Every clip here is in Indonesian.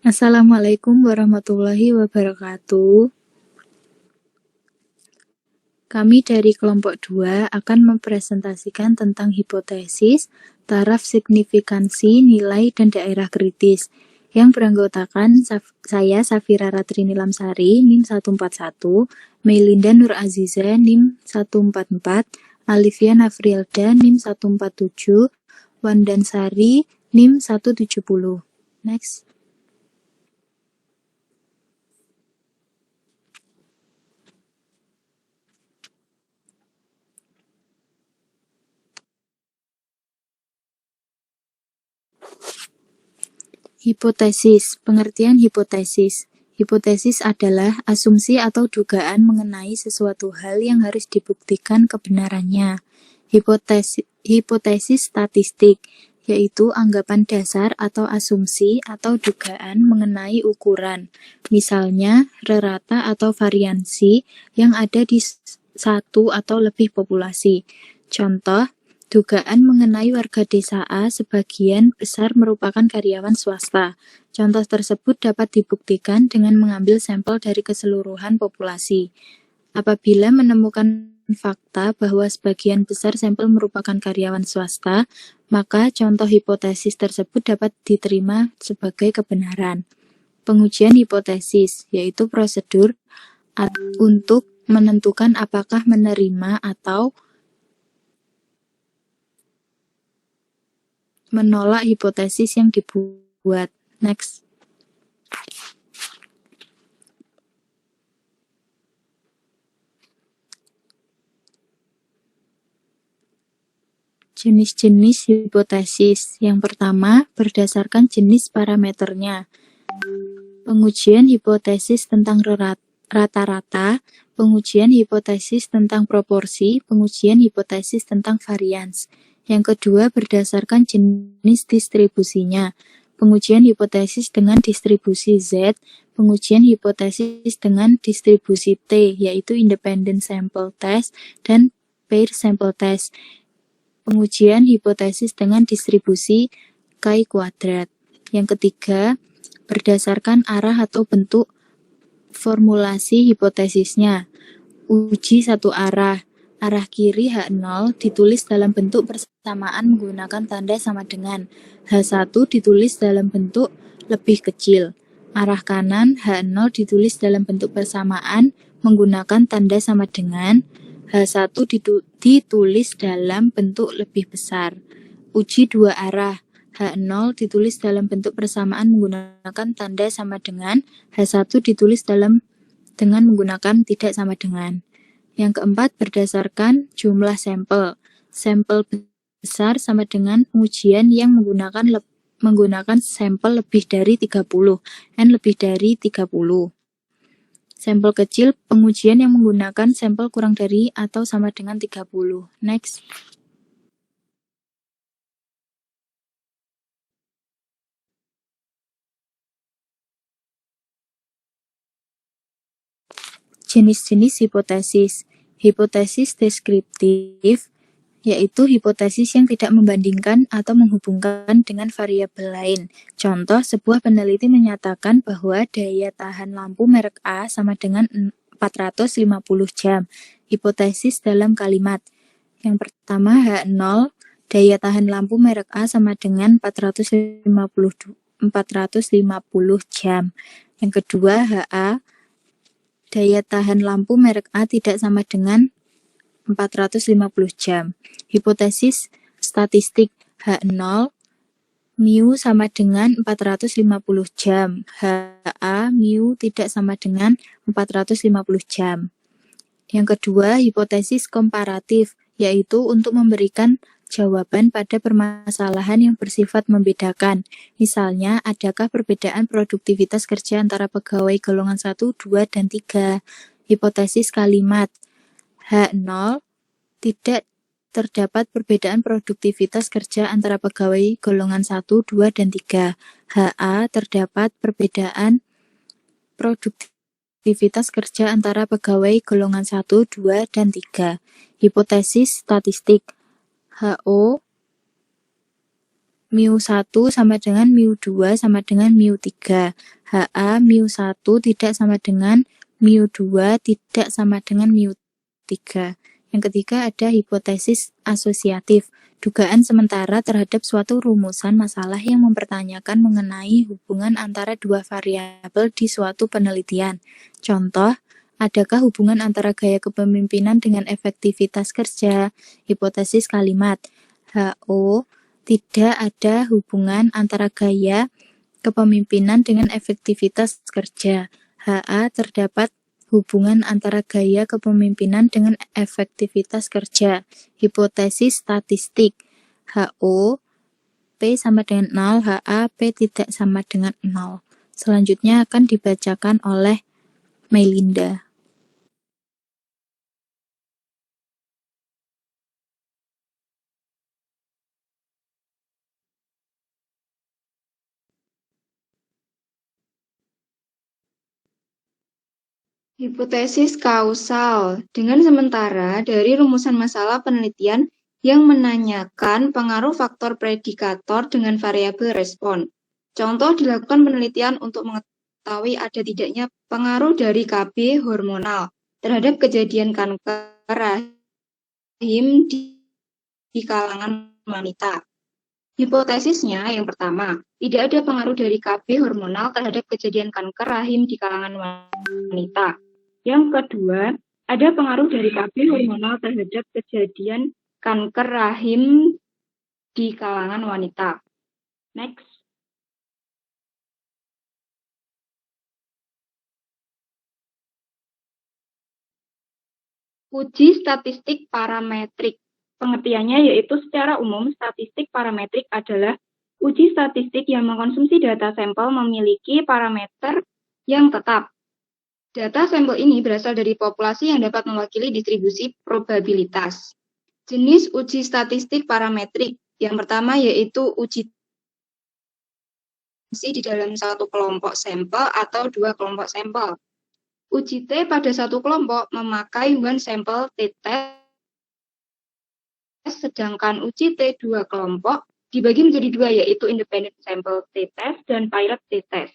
Assalamualaikum warahmatullahi wabarakatuh. Kami dari kelompok 2 akan mempresentasikan tentang hipotesis, taraf signifikansi, nilai, dan daerah kritis yang beranggotakan saya Safira Ratrini Lamsari, NIM 141, Melinda Nur Aziza, NIM 144, Alivia Nafrielda, NIM 147, Wandansari, NIM 170. Next. Hipotesis. Pengertian hipotesis. Hipotesis adalah asumsi atau dugaan mengenai sesuatu hal yang harus dibuktikan kebenarannya. Hipotesis statistik, yaitu anggapan dasar atau asumsi atau dugaan mengenai ukuran, misalnya rata atau variansi yang ada di satu atau lebih populasi. Contoh, dugaan mengenai warga desa A sebagian besar merupakan karyawan swasta. Contoh tersebut dapat dibuktikan dengan mengambil sampel dari keseluruhan populasi. Apabila menemukan fakta bahwa sebagian besar sampel merupakan karyawan swasta, maka contoh hipotesis tersebut dapat diterima sebagai kebenaran. Pengujian hipotesis, yaitu prosedur untuk menentukan apakah menerima atau menolak hipotesis yang dibuat. Next. Jenis-jenis hipotesis. Yang pertama, berdasarkan jenis parameternya. Pengujian hipotesis tentang rata-rata, pengujian hipotesis tentang proporsi, pengujian hipotesis tentang varians. Yang kedua, berdasarkan jenis distribusinya. Pengujian hipotesis dengan distribusi Z, pengujian hipotesis dengan distribusi T, yaitu independent sample test dan pair sample test. Pengujian hipotesis dengan distribusi chi-kuadrat. Yang ketiga, berdasarkan arah atau bentuk formulasi hipotesisnya. Uji satu arah. Arah kiri H0 ditulis dalam bentuk persamaan menggunakan tanda sama dengan. H1 ditulis dalam bentuk lebih kecil. Arah kanan H0 ditulis dalam bentuk persamaan menggunakan tanda sama dengan. H1 ditulis dalam bentuk lebih besar. Uji dua arah. H0 ditulis dalam bentuk persamaan menggunakan tanda sama dengan. H1 ditulis dengan menggunakan tidak sama dengan. Yang keempat, berdasarkan jumlah sampel. Sampel besar sama dengan pengujian yang menggunakan sampel lebih dari 30, N lebih dari 30. Sampel kecil, pengujian yang menggunakan sampel kurang dari atau sama dengan 30. Next. Jenis-jenis hipotesis. Hipotesis deskriptif, yaitu hipotesis yang tidak membandingkan atau menghubungkan dengan variabel lain. Contoh, sebuah peneliti menyatakan bahwa daya tahan lampu merek A sama dengan 450 jam. Hipotesis dalam kalimat. Yang pertama, H0, daya tahan lampu merek A sama dengan 450 jam. Yang kedua, HA, daya tahan lampu merek A tidak sama dengan 450 jam. Hipotesis statistik H0, mu sama dengan 450 jam. HA, mu tidak sama dengan 450 jam. Yang kedua, hipotesis komparatif, yaitu untuk memberikan jawaban pada permasalahan yang bersifat membedakan. Misalnya, adakah perbedaan produktivitas kerja antara pegawai golongan 1, 2, dan 3? Hipotesis kalimat H0, tidak terdapat perbedaan produktivitas kerja antara pegawai golongan 1, 2, dan 3. HA, terdapat perbedaan produktivitas kerja antara pegawai golongan 1, 2, dan 3. Hipotesis statistik HO, mu1 sama dengan mu2 sama dengan mu3. HA mu1 tidak sama dengan mu2 tidak sama dengan mu3. Yang ketiga ada hipotesis asosiatif, dugaan sementara terhadap suatu rumusan masalah yang mempertanyakan mengenai hubungan antara dua variabel di suatu penelitian. Contoh, adakah hubungan antara gaya kepemimpinan dengan efektivitas kerja? Hipotesis kalimat, HO, tidak ada hubungan antara gaya kepemimpinan dengan efektivitas kerja. HA, terdapat hubungan antara gaya kepemimpinan dengan efektivitas kerja. Hipotesis statistik, HO, P sama dengan 0, HA, P tidak sama dengan 0. Selanjutnya akan dibacakan oleh Melinda. Hipotesis kausal, dengan sementara dari rumusan masalah penelitian yang menanyakan pengaruh faktor predikator dengan variabel respon. Contoh, dilakukan penelitian untuk mengetahui ada tidaknya pengaruh dari KB hormonal terhadap kejadian kanker rahim di kalangan wanita. Hipotesisnya yang pertama, tidak ada pengaruh dari KB hormonal terhadap kejadian kanker rahim di kalangan wanita. Yang kedua, ada pengaruh dari KB hormonal terhadap kejadian kanker rahim di kalangan wanita. Next. Uji statistik parametrik. Pengertiannya yaitu secara umum, statistik parametrik adalah uji statistik yang mengkonsumsi data sampel memiliki parameter yang tetap. Data sampel ini berasal dari populasi yang dapat mewakili distribusi probabilitas. Jenis uji statistik parametrik. Yang pertama yaitu uji di dalam satu kelompok sampel atau dua kelompok sampel. Uji T pada satu kelompok memakai one sampel t-test, sedangkan uji T dua kelompok dibagi menjadi dua, yaitu independent sample t-test dan paired t-test.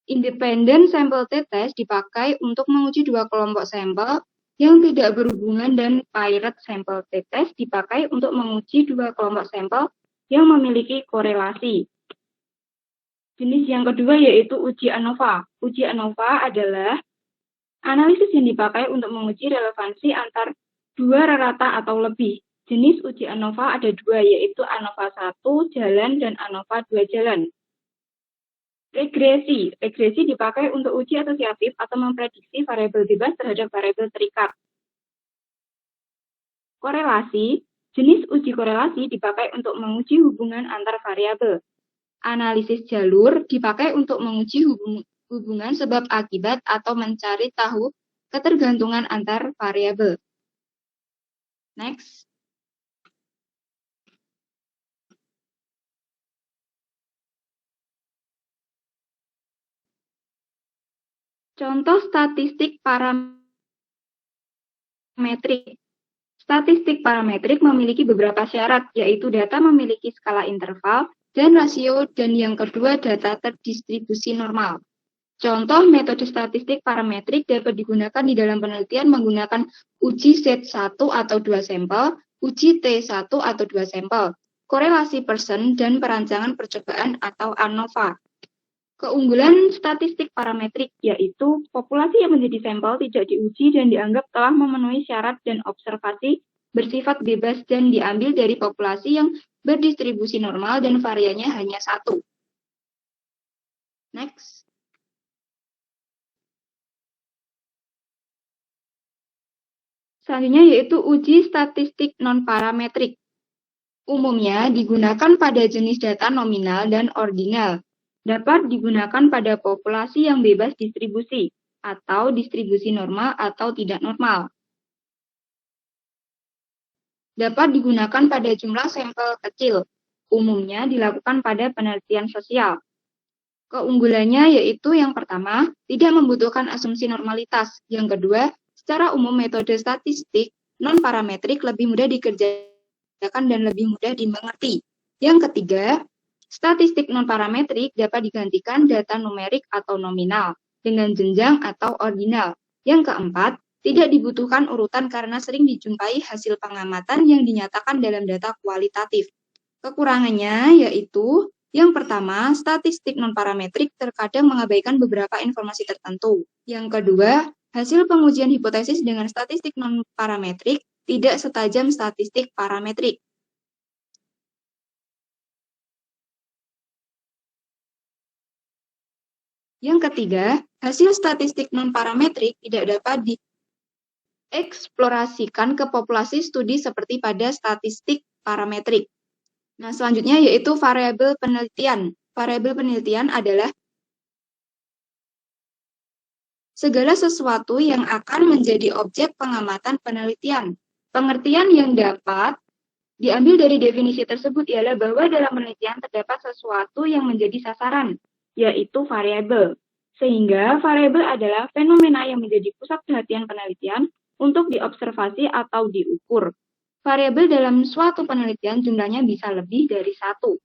Independent sample t-test dipakai untuk menguji dua kelompok sampel yang tidak berhubungan dan paired sample t-test dipakai untuk menguji dua kelompok sampel yang memiliki korelasi. Jenis yang kedua yaitu uji ANOVA. Uji ANOVA adalah analisis yang dipakai untuk menguji relevansi antar dua rata atau lebih. Jenis uji ANOVA ada dua, yaitu ANOVA 1 jalan dan ANOVA 2 jalan. Regresi. Regresi dipakai untuk uji asosiatif atau memprediksi variabel bebas terhadap variabel terikat. Korelasi. Jenis uji korelasi dipakai untuk menguji hubungan antar variabel. Analisis jalur dipakai untuk menguji hubungan sebab akibat atau mencari tahu ketergantungan antar variabel. Next. Contoh statistik parametrik. Statistik parametrik memiliki beberapa syarat, yaitu data memiliki skala interval dan rasio, dan yang kedua data terdistribusi normal. Contoh metode statistik parametrik dapat digunakan di dalam penelitian menggunakan uji set 1 atau 2 sampel, uji T1 atau 2 sampel, korelasi Pearson, dan perancangan percobaan atau ANOVA. Keunggulan statistik parametrik yaitu populasi yang menjadi sampel tidak diuji dan dianggap telah memenuhi syarat dan observasi bersifat bebas dan diambil dari populasi yang berdistribusi normal dan variannya hanya 1. Next. Selanjutnya yaitu uji statistik non-parametrik. Umumnya digunakan pada jenis data nominal dan ordinal. Dapat digunakan pada populasi yang bebas distribusi, atau distribusi normal atau tidak normal. Dapat digunakan pada jumlah sampel kecil. Umumnya dilakukan pada penelitian sosial. Keunggulannya yaitu yang pertama, tidak membutuhkan asumsi normalitas. Yang kedua, secara umum metode statistik non-parametrik lebih mudah dikerjakan dan lebih mudah dimengerti. Yang ketiga, Statistik non-parametrik dapat digantikan data numerik atau nominal dengan jenjang atau ordinal. Yang keempat, tidak dibutuhkan urutan karena sering dijumpai hasil pengamatan yang dinyatakan dalam data kualitatif. Kekurangannya yaitu yang pertama, statistik non-parametrik terkadang mengabaikan beberapa informasi tertentu. Yang kedua, hasil pengujian hipotesis dengan statistik non-parametrik tidak setajam statistik parametrik. Yang ketiga, hasil statistik non-parametrik tidak dapat dieksplorasikan ke populasi studi seperti pada statistik parametrik. Nah, selanjutnya yaitu variabel penelitian. Variabel penelitian adalah segala sesuatu yang akan menjadi objek pengamatan penelitian. Pengertian yang dapat diambil dari definisi tersebut ialah bahwa dalam penelitian terdapat sesuatu yang menjadi sasaran, yaitu variabel. Sehingga variabel adalah fenomena yang menjadi pusat perhatian penelitian untuk diobservasi atau diukur. Variabel dalam suatu penelitian jumlahnya bisa lebih dari satu.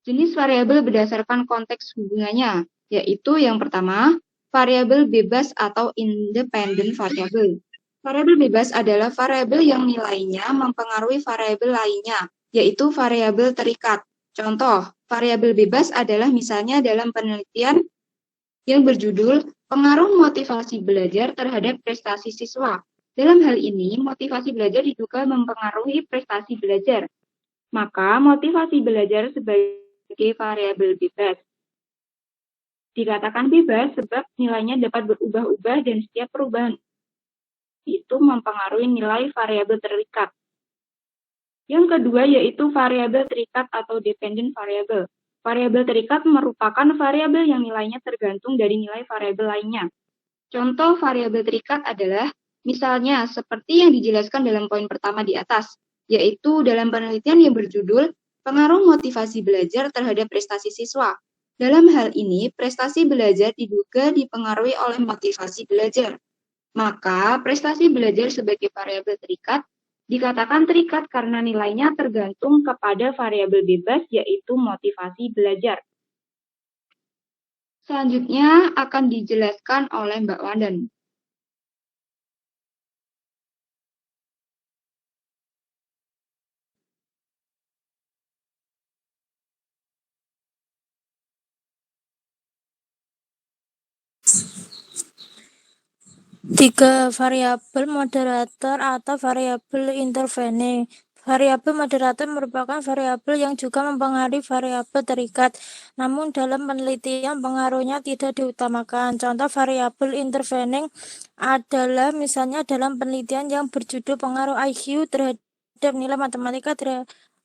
Jenis variabel berdasarkan konteks hubungannya, yaitu yang pertama, variabel bebas atau independent variable. Variabel bebas adalah variabel yang nilainya mempengaruhi variabel lainnya, yaitu variabel terikat. Contoh, variabel bebas adalah misalnya dalam penelitian yang berjudul Pengaruh Motivasi Belajar Terhadap Prestasi Siswa. Dalam hal ini, motivasi belajar diduga mempengaruhi prestasi belajar. Maka, motivasi belajar sebagai variabel bebas. Dikatakan bebas sebab nilainya dapat berubah-ubah dan setiap perubahan itu mempengaruhi nilai variabel terikat. Yang kedua yaitu variabel terikat atau dependent variable. Variabel terikat merupakan variabel yang nilainya tergantung dari nilai variabel lainnya. Contoh variabel terikat adalah misalnya seperti yang dijelaskan dalam poin pertama di atas, yaitu dalam penelitian yang berjudul Pengaruh Motivasi Belajar Terhadap Prestasi Siswa. Dalam hal ini, prestasi belajar diduga dipengaruhi oleh motivasi belajar. Maka, prestasi belajar sebagai variabel terikat dikatakan terikat karena nilainya tergantung kepada variabel bebas, yaitu motivasi belajar. Selanjutnya akan dijelaskan oleh Mbak Wandan. Tiga variabel moderator atau variabel intervening. Variabel moderator merupakan variabel yang juga mempengaruhi variabel terikat, namun dalam penelitian pengaruhnya tidak diutamakan. Contoh variabel intervening adalah misalnya dalam penelitian yang berjudul pengaruh IQ terhadap nilai matematika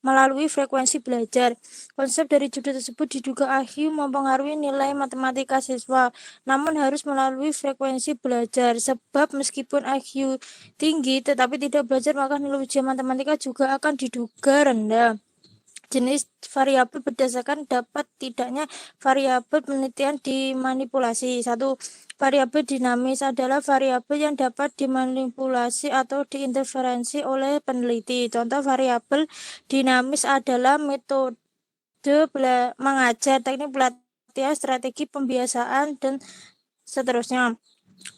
melalui frekuensi belajar. Konsep dari judul tersebut diduga IQ mempengaruhi nilai matematika siswa, namun harus melalui frekuensi belajar. Sebab meskipun IQ tinggi tetapi tidak belajar, maka nilai ujian matematika juga akan diduga rendah. Jenis variabel berdasarkan dapat tidaknya variabel penelitian dimanipulasi. 1. Variabel dinamis adalah variabel yang dapat dimanipulasi atau diinterferensi oleh peneliti. Contoh variabel dinamis adalah metode mengajar, teknik pelatihan, strategi pembiasaan, dan seterusnya.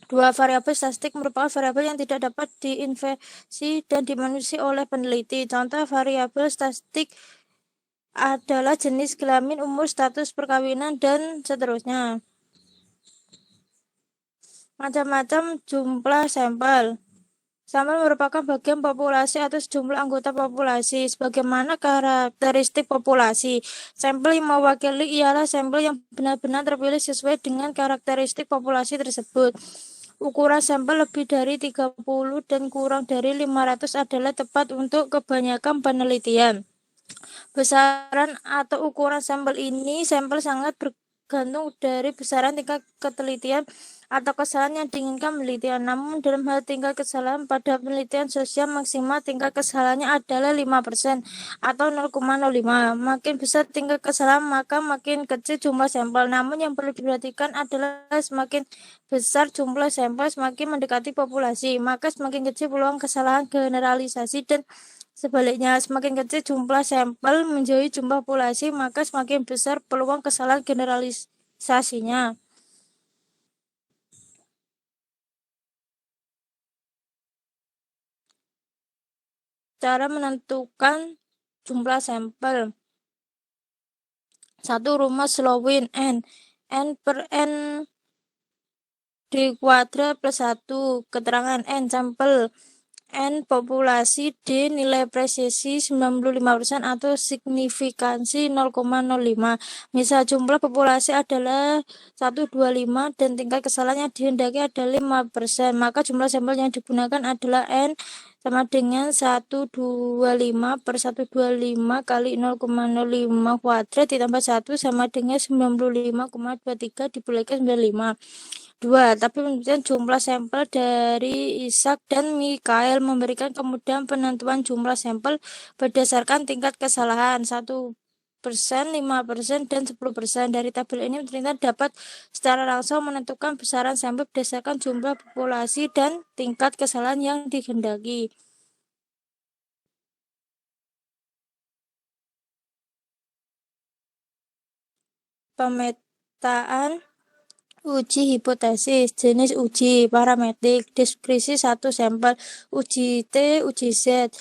2. Variabel statistik merupakan variabel yang tidak dapat diinversi dan dimanipulasi oleh peneliti. Contoh variabel statistik adalah jenis kelamin, umur, status perkawinan, dan seterusnya. Macam-macam jumlah sampel. Sampel merupakan bagian populasi atau sejumlah anggota populasi. Sebagaimana karakteristik populasi, sampel yang mewakili ialah sampel yang benar-benar terpilih sesuai dengan karakteristik populasi tersebut. Ukuran sampel lebih dari 30 dan kurang dari 500 adalah tepat untuk kebanyakan penelitian. Besaran atau ukuran sampel sangat bergantung dari besaran tingkat ketelitian atau kesalahan yang diinginkan penelitian. Namun dalam hal tingkat kesalahan pada penelitian sosial, maksimal tingkat kesalahannya adalah 5% atau 0,05. Makin besar tingkat kesalahan, maka makin kecil jumlah sampel. Namun yang perlu diperhatikan adalah semakin besar jumlah sampel, semakin mendekati populasi, maka semakin kecil peluang kesalahan generalisasi dan Sebaliknya, semakin kecil jumlah sampel menjauhi jumlah populasi, maka semakin besar peluang kesalahan generalisasinya. Cara menentukan jumlah sampel. 1. Rumus Slow-Win N. N per N D kuadrat plus 1. Keterangan N sampel. N populasi, D nilai presisi 95% atau signifikansi 0,05. Misal jumlah populasi adalah 125 dan tingkat kesalahannya dihendaki adalah 5%, maka jumlah sampel yang digunakan adalah N sama dengan 125 per 125 kali 0,05 kuadrat ditambah 1 sama dengan 95,23 dibulaikan 95. 2. Tapi penelitian jumlah sampel dari Isaac dan Mikael memberikan kemudahan penentuan jumlah sampel berdasarkan tingkat kesalahan 1%, 5%, dan 10%. Dari tabel ini penelitian dapat secara langsung menentukan besaran sampel berdasarkan jumlah populasi dan tingkat kesalahan yang dikehendaki. Pemetaan uji hipotesis, jenis uji, parametrik, deskripsi 1 sampel, uji T, uji Z,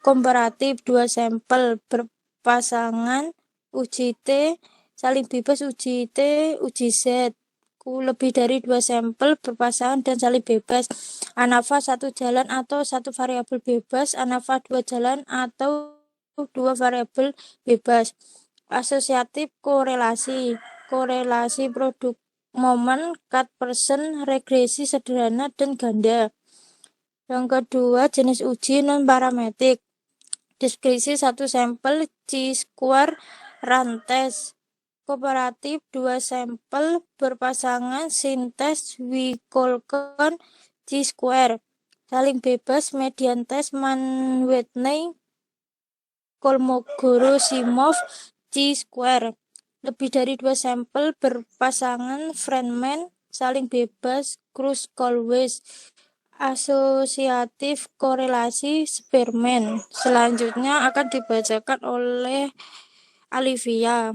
komparatif 2 sampel, berpasangan, uji T, saling bebas, uji T, uji Z, lebih dari 2 sampel, berpasangan dan saling bebas, ANAVA 1 jalan atau 1 variabel bebas, ANAVA 2 jalan atau 2 variabel bebas, asosiatif korelasi produk momen, cut person, regresi sederhana, dan ganda. Yang kedua, jenis uji non-parametrik. Deskripsi 1 sampel, chi-square, rantes. Kooperatif 2 sampel, berpasangan, sintes, Wikolken, chi-square. Saling bebas, median test, Mann-Whitney, Kolmogorov-Simov, chi-square. Lebih dari 2 sampel, berpasangan, Friedman, saling bebas, Kruskal-Weiss, asosiatif korelasi, Spearman. Selanjutnya akan dibacakan oleh Olivia.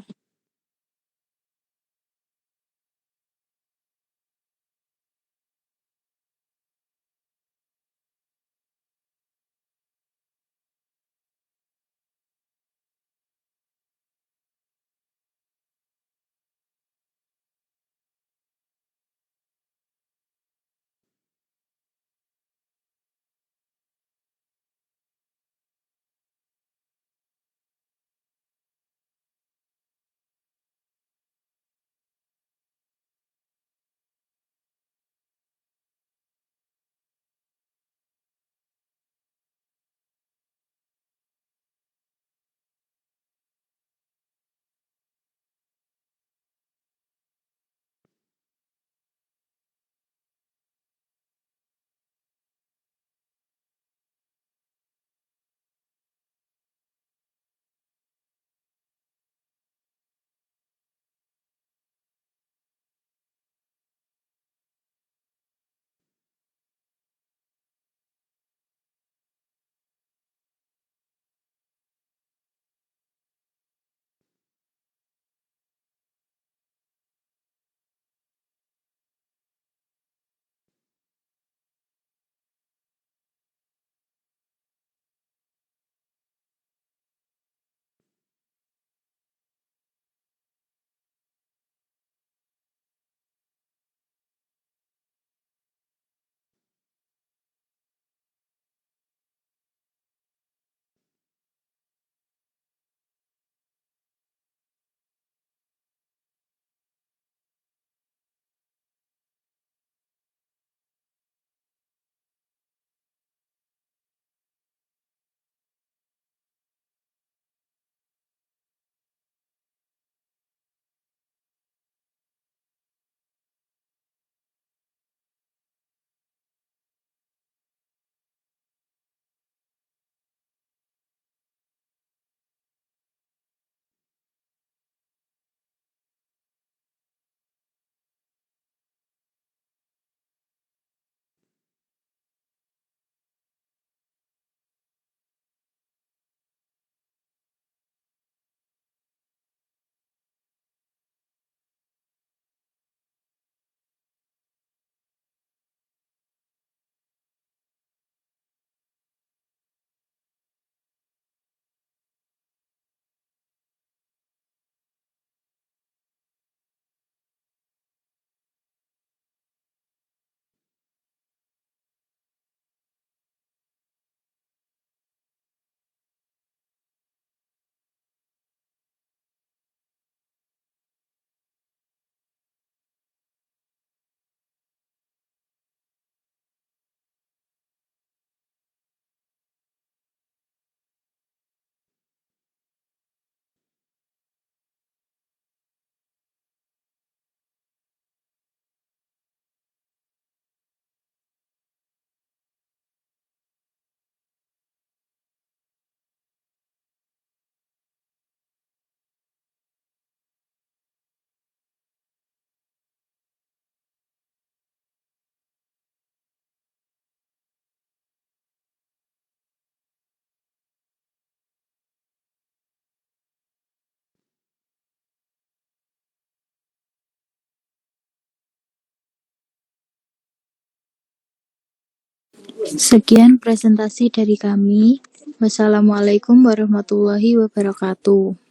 Sekian presentasi dari kami. Wassalamualaikum warahmatullahi wabarakatuh.